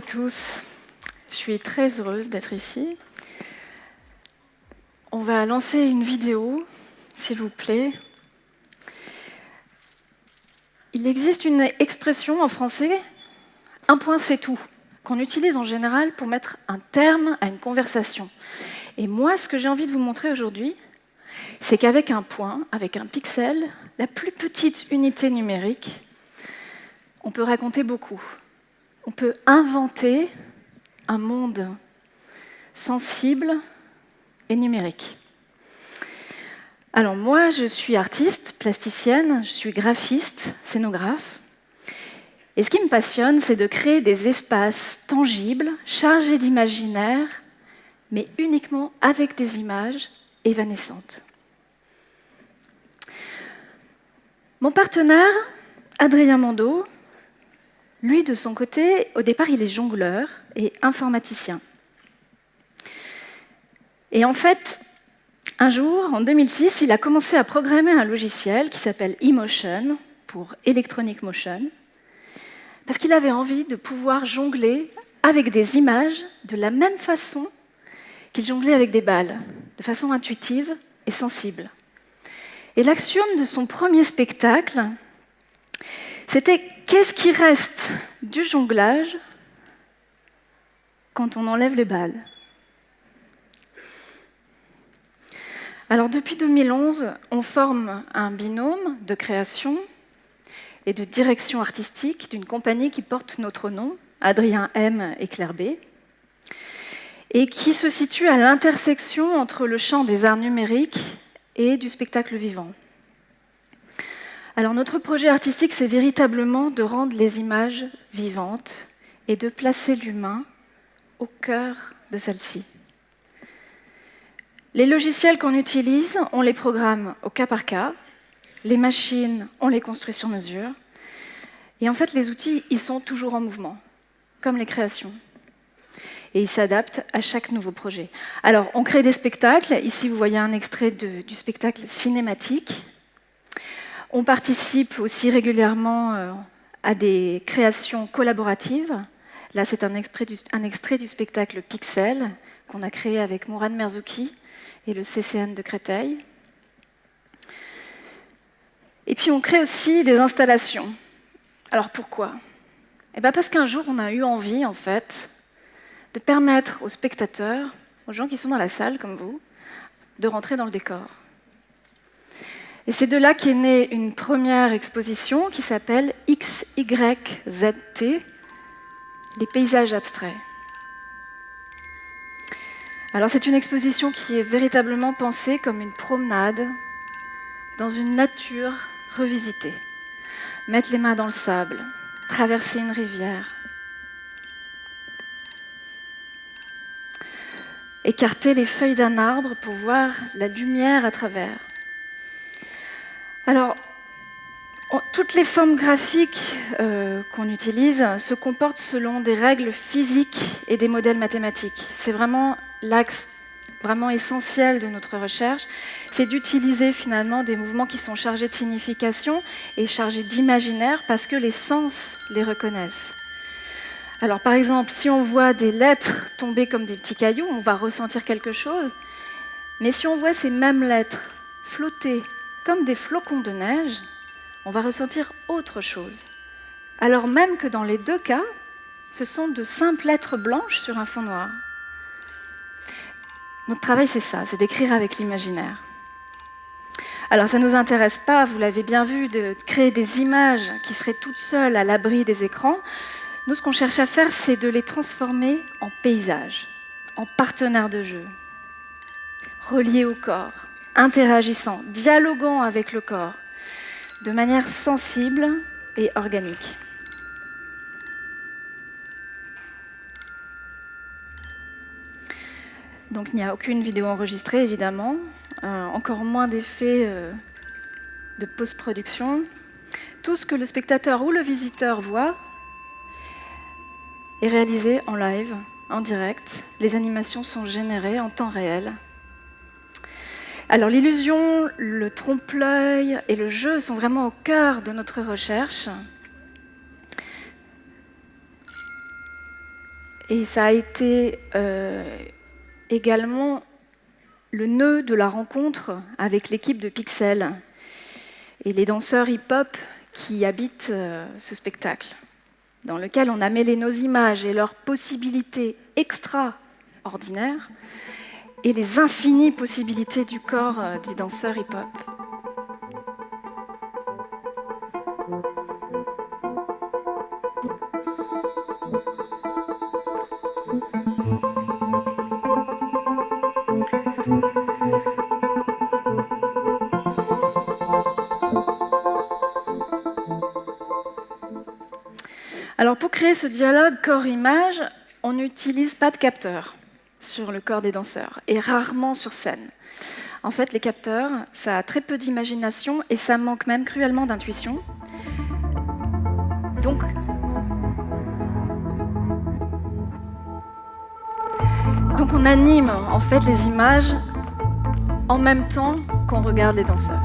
tous, je suis très heureuse d'être ici. On va lancer une vidéo, s'il vous plaît. Il existe une expression en français, un point c'est tout, qu'on utilise en général pour mettre un terme à une conversation. Et moi, ce que j'ai envie de vous montrer aujourd'hui, c'est qu'avec un point, avec un pixel, la plus petite unité numérique, on peut raconter beaucoup. On peut inventer un monde sensible et numérique. Alors moi, je suis artiste, plasticienne, je suis graphiste, scénographe. Et ce qui me passionne, c'est de créer des espaces tangibles, chargés d'imaginaire, mais uniquement avec des images évanescentes. Mon partenaire, Adrien Mando, lui, de son côté, au départ, il est jongleur et informaticien. Et en fait, un jour, en 2006, il a commencé à programmer un logiciel qui s'appelle eMotion, pour Electronic Motion, parce qu'il avait envie de pouvoir jongler avec des images de la même façon qu'il jonglait avec des balles, de façon intuitive et sensible. Et l'axiome de son premier spectacle, c'était qu'est-ce qui reste du jonglage quand on enlève les balles ? Alors depuis 2011, on forme un binôme de création et de direction artistique d'une compagnie qui porte notre nom, Adrien M et Claire B, et qui se situe à l'intersection entre le champ des arts numériques et du spectacle vivant. Alors notre projet artistique, c'est véritablement de rendre les images vivantes et de placer l'humain au cœur de celles-ci. Les logiciels qu'on utilise, on les programme au cas par cas. Les machines, on les construit sur mesure. Et en fait, les outils, ils sont toujours en mouvement, comme les créations. Et ils s'adaptent à chaque nouveau projet. Alors, on crée des spectacles. Ici, vous voyez un extrait du spectacle cinématique. On participe aussi régulièrement à des créations collaboratives. Là, c'est un extrait du spectacle Pixel qu'on a créé avec Mourad Merzouki et le CCN de Créteil. Et puis, on crée aussi des installations. Alors, pourquoi ? Eh bien, parce qu'un jour, on a eu envie, en fait, de permettre aux spectateurs, aux gens qui sont dans la salle, comme vous, de rentrer dans le décor. Et c'est de là qu'est née une première exposition qui s'appelle XYZT, les paysages abstraits. Alors c'est une exposition qui est véritablement pensée comme une promenade dans une nature revisitée. Mettre les mains dans le sable, traverser une rivière, écarter les feuilles d'un arbre pour voir la lumière à travers. Alors, toutes les formes graphiques qu'on utilise se comportent selon des règles physiques et des modèles mathématiques. C'est vraiment l'axe vraiment essentiel de notre recherche, c'est d'utiliser finalement des mouvements qui sont chargés de signification et chargés d'imaginaire parce que les sens les reconnaissent. Alors par exemple, si on voit des lettres tomber comme des petits cailloux, on va ressentir quelque chose, mais si on voit ces mêmes lettres flotter comme des flocons de neige, on va ressentir autre chose. Alors même que dans les deux cas, ce sont de simples lettres blanches sur un fond noir. Notre travail, c'est ça, c'est d'écrire avec l'imaginaire. Alors ça ne nous intéresse pas, vous l'avez bien vu, de créer des images qui seraient toutes seules à l'abri des écrans. Nous, ce qu'on cherche à faire, c'est de les transformer en paysages, en partenaires de jeu, reliés au corps, interagissant, dialoguant avec le corps, de manière sensible et organique. Donc il n'y a aucune vidéo enregistrée, évidemment, encore moins d'effets de post-production. Tout ce que le spectateur ou le visiteur voit est réalisé en live, en direct. Les animations sont générées en temps réel. Alors l'illusion, le trompe-l'œil et le jeu sont vraiment au cœur de notre recherche. Et ça a été également le nœud de la rencontre avec l'équipe de Pixel et les danseurs hip-hop qui habitent ce spectacle, dans lequel on a mêlé nos images et leurs possibilités extraordinaires et les infinies possibilités du corps des danseurs hip-hop. Alors pour créer ce dialogue corps-image, on n'utilise pas de capteurs sur le corps des danseurs et rarement sur scène. En fait, les capteurs, ça a très peu d'imagination et ça manque même cruellement d'intuition. Donc on anime en fait les images en même temps qu'on regarde les danseurs.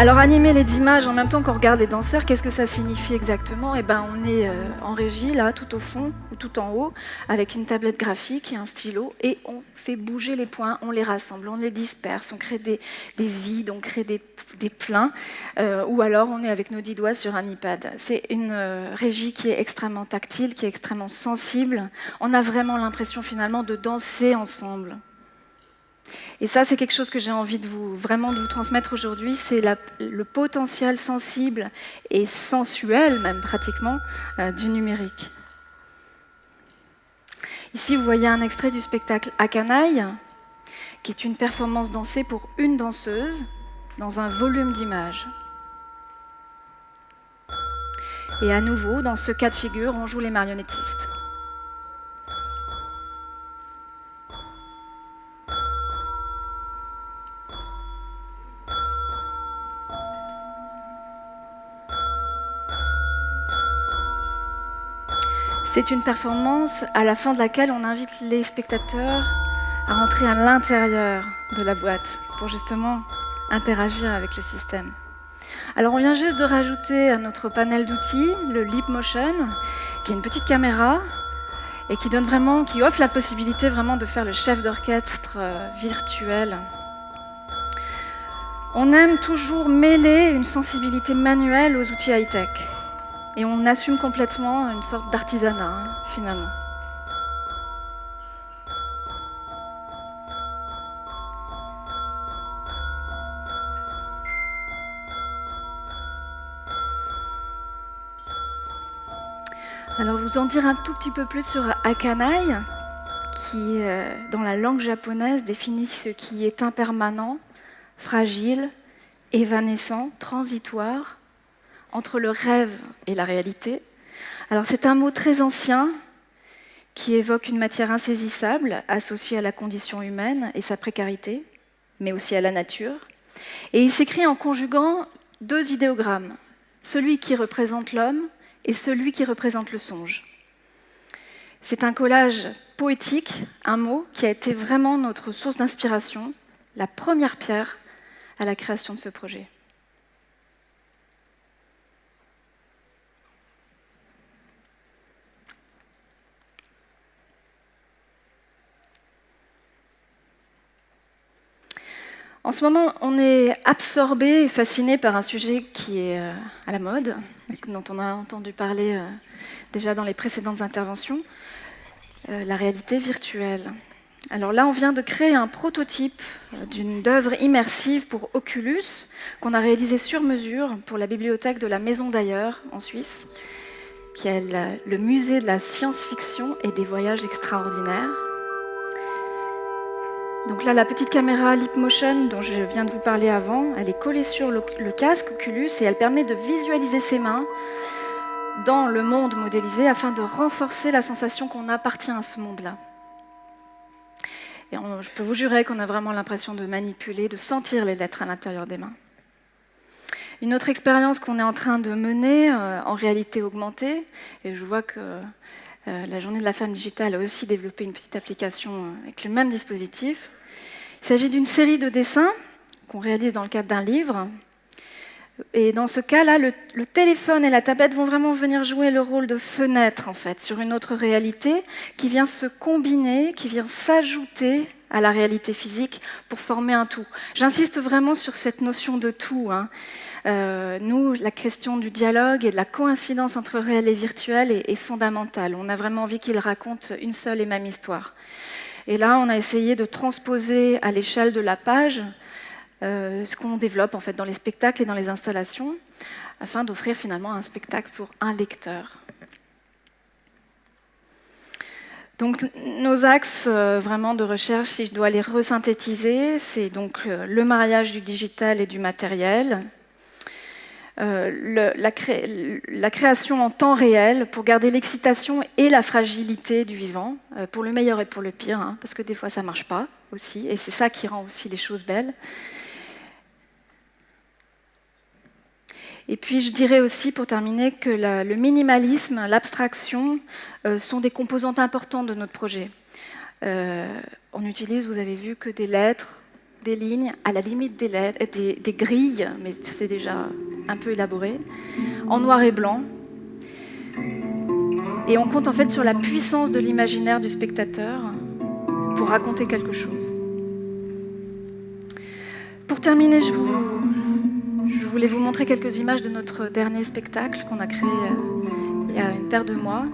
Alors animer les images en même temps qu'on regarde les danseurs, qu'est-ce que ça signifie exactement ? Eh ben, on est en régie, là, tout au fond ou tout en haut, avec une tablette graphique et un stylo, et on fait bouger les points, on les rassemble, on les disperse, on crée des vides, on crée des pleins, ou alors on est avec nos 10 doigts sur un iPad. C'est une régie qui est extrêmement tactile, qui est extrêmement sensible. On a vraiment l'impression finalement de danser ensemble. Et ça, c'est quelque chose que j'ai envie de vous transmettre aujourd'hui, c'est le potentiel sensible et sensuel, même pratiquement, du numérique. Ici, vous voyez un extrait du spectacle Akanaï, qui est une performance dansée pour une danseuse dans un volume d'images. Et à nouveau, dans ce cas de figure, on joue les marionnettistes. C'est une performance à la fin de laquelle on invite les spectateurs à rentrer à l'intérieur de la boîte pour justement interagir avec le système. Alors on vient juste de rajouter à notre panel d'outils le Leap Motion, qui est une petite caméra et qui offre la possibilité vraiment de faire le chef d'orchestre virtuel. On aime toujours mêler une sensibilité manuelle aux outils high-tech. Et on assume complètement une sorte d'artisanat, finalement. Alors, vous en dire un tout petit peu plus sur Akanaï, qui, dans la langue japonaise, définit ce qui est impermanent, fragile, évanescent, transitoire, entre le rêve et la réalité. Alors c'est un mot très ancien qui évoque une matière insaisissable associée à la condition humaine et sa précarité, mais aussi à la nature. Et il s'écrit en conjuguant 2 idéogrammes, celui qui représente l'homme et celui qui représente le songe. C'est un collage poétique, un mot qui a été vraiment notre source d'inspiration, la première pierre à la création de ce projet. En ce moment, on est absorbé et fasciné par un sujet qui est à la mode, dont on a entendu parler déjà dans les précédentes interventions, la réalité virtuelle. Alors là, on vient de créer un prototype d'une œuvre immersive pour Oculus, qu'on a réalisé sur mesure pour la bibliothèque de la Maison d'Ailleurs, en Suisse, qui est le musée de la science-fiction et des voyages extraordinaires. Donc là, la petite caméra Leap Motion dont je viens de vous parler avant, elle est collée sur le casque Oculus et elle permet de visualiser ses mains dans le monde modélisé afin de renforcer la sensation qu'on appartient à ce monde-là. Et je peux vous jurer qu'on a vraiment l'impression de manipuler, de sentir les lettres à l'intérieur des mains. Une autre expérience qu'on est en train de mener en réalité augmentée, et je vois que la Journée de la femme digitale a aussi développé une petite application avec le même dispositif. Il s'agit d'une série de dessins qu'on réalise dans le cadre d'un livre. Et dans ce cas-là, le téléphone et la tablette vont vraiment venir jouer le rôle de fenêtre, en fait, sur une autre réalité qui vient se combiner, qui vient s'ajouter à la réalité physique pour former un tout. J'insiste vraiment sur cette notion de tout. Nous, la question du dialogue et de la coïncidence entre réel et virtuel est fondamentale. On a vraiment envie qu'ils racontent une seule et même histoire. Et là, on a essayé de transposer à l'échelle de la page ce qu'on développe en fait dans les spectacles et dans les installations, afin d'offrir finalement un spectacle pour un lecteur. Donc nos axes vraiment de recherche, si je dois les resynthétiser, c'est donc le mariage du digital et du matériel, la création en temps réel pour garder l'excitation et la fragilité du vivant, pour le meilleur et pour le pire, parce que des fois ça ne marche pas aussi, et c'est ça qui rend aussi les choses belles. Et puis je dirais aussi, pour terminer, que le minimalisme, l'abstraction sont des composantes importantes de notre projet. On utilise, vous avez vu, que des lettres, des lignes, à la limite des grilles, mais c'est déjà un peu élaboré, en noir et blanc. Et on compte en fait sur la puissance de l'imaginaire du spectateur pour raconter quelque chose. Pour terminer, je voulais vous montrer quelques images de notre dernier spectacle qu'on a créé il y a une paire de mois,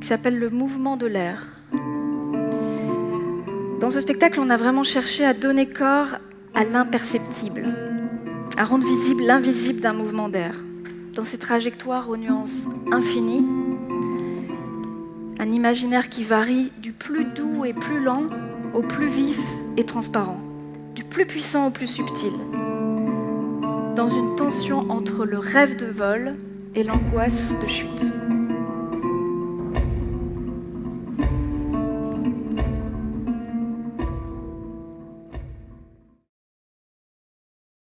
qui s'appelle Le mouvement de l'air. Dans ce spectacle, on a vraiment cherché à donner corps à l'imperceptible, à rendre visible l'invisible d'un mouvement d'air, dans ses trajectoires aux nuances infinies, un imaginaire qui varie du plus doux et plus lent au plus vif et transparent, du plus puissant au plus subtil, dans une tension entre le rêve de vol et l'angoisse de chute.